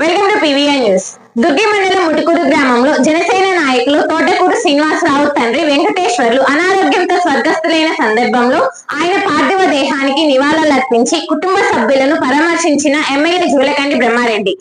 Welcome to PVR news. Durgi మండలం ముటుకూరు గ్రామంలో జనసేన నాయకులు తోటకూరు శ్రీనివాసరావు తండ్రి వెంకటేశ్వర్లు అనారోగ్యంతో స్వర్గస్థులైన సందర్భంలో ఆయన పార్థివ దేహానికి నివాళులర్పించి కుటుంబ సభ్యులను పరామర్శించిన ఎమ్మెల్యే జూలకంటి బ్రహ్మారెడ్డి.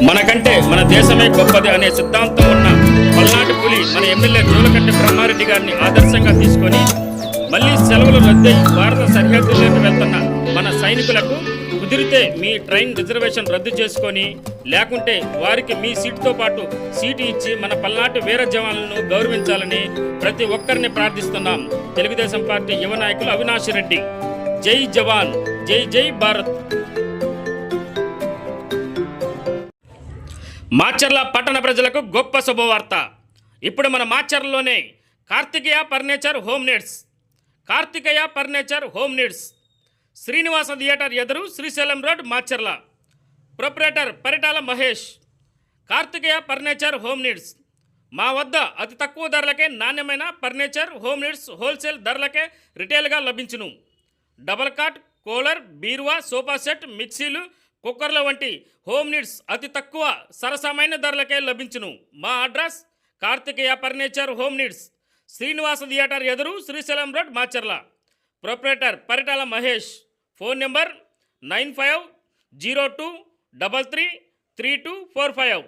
మనకంటే మన దేశమే గొప్పది అనే సిద్ధాంతం ఉన్న పల్నాటి పులి మన ఎమ్మెల్యే జూలకంటి బ్రహ్మారెడ్డి గారిని ఆదర్శంగా తీసుకొని మళ్ళీ సెలవులు రద్దయి భారత సరిహద్దుల్లోకి వెళ్తున్న మన సైనికులకు కుదిరితే మీ ట్రైన్ రిజర్వేషన్ రద్దు చేసుకొని లేకుంటే వారికి మీ సీటుతో పాటు సీటు ఇచ్చి మన పల్నాటి వీర జవాన్లను గౌరవించాలని ప్రతి ఒక్కరిని ప్రార్థిస్తున్నాం. తెలుగుదేశం పార్టీ యువ నాయకులు అవినాష్ రెడ్డి. జై జవాన్, జై జై భారత్. మాచర్ల పట్టణ ప్రజలకు గొప్ప శుభవార్త. ఇప్పుడు మన మాచర్లలోనే Karthikeya furniture home needs Srinivasa theatre ఎదురు Srisailam road Macherla. Proprietor Paritala Mahesh. Karthikeya furniture home needs మా వద్ద అతి తక్కువ ధరలకే నాణ్యమైన ఫర్నిచర్ హోమ్ నీడ్స్ హోల్సేల్ ధరలకే రిటైల్గా లభించును. డబల్ కాట్, కూలర్, బీరువా, సోఫా సెట్, మిక్సీలు, కుక్కర్ల వంటి హోమ్ నీడ్స్ అతి తక్కువ సరసమైన ధరలకే లభించును. మా address Kartikeya furniture home needs, Srinivasa theatre ఎదురు Srisailam road Macherla. Proprietor Paritala Mahesh. Phone number 9502333245.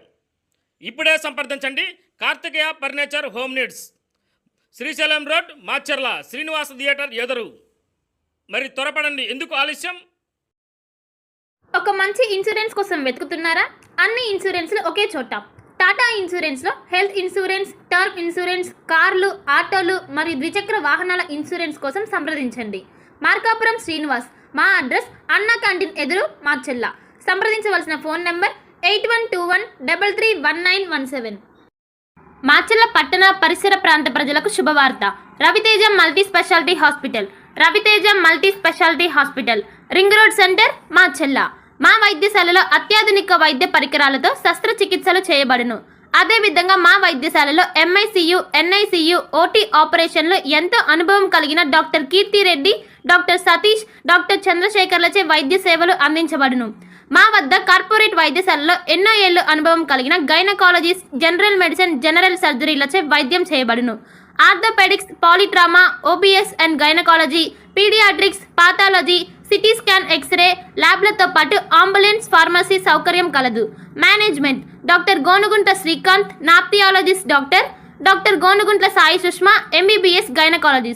ఇప్పుడే సంప్రదించండి. Kartikeya furniture home needs, Srisailam road Macherla, Srinivasa theatre ఎదురు. మరి త్వరపడండి, ఎందుకు ఆలస్యం? ఒక మంచి ఇన్సూరెన్స్ కోసం వెతుకుతున్నారా? అన్ని ఇన్సూరెన్స్లు ఒకే చోట. టాటా ఇన్సూరెన్స్లో హెల్త్ ఇన్సూరెన్స్, టర్మ్ ఇన్సూరెన్స్, కార్లు, ఆటోలు మరియు ద్విచక్ర వాహనాల ఇన్సూరెన్స్ కోసం సంప్రదించండి. మార్కాపురం శ్రీనివాస్. మా అడ్రస్ అన్నా క్యాంటీన్ ఎదురు మాచెల్ల. సంప్రదించవలసిన ఫోన్ నెంబర్ 8121331917. మాచెల్ల పట్టణ పరిసర ప్రాంత ప్రజలకు శుభవార్త. Raviteja multi speciality hospital, ring road centre, Macherla. మా వైద్యశాలలో అత్యాధునిక వైద్య పరికరాలతో శస్త్రచికిత్సలు చేయబడును. అదేవిధంగా మా వైద్యశాలలో MICU, NICU, OT ఆపరేషన్లు ఎంతో అనుభవం కలిగిన doctor Keerthi Reddy, doctor Satish, doctor చంద్రశేఖర్లచే వైద్య సేవలు అందించబడును. మా వద్ద కార్పొరేట్ వైద్యశాలలో ఎన్నో ఏళ్ళు అనుభవం కలిగిన గైనకాలజిస్ట్, జనరల్ మెడిసిన్, జనరల్ సర్జరీలచే వైద్యం చేయబడును. Orthopaedics, polytrauma, OBS and gynaecology, paediatrics, pathology, CT scan, X ray ల్యాబ్లతో పాటు అంబులెన్స్, ఫార్మసీ సౌకర్యం కలదు. మేనేజ్మెంట్ డాక్టర్ గోనుగుంట్ల శ్రీకాంత్, నాప్థియాలజిస్ట్ doctor Gonuguntla Sai Sushma, MBBS gynaecologist.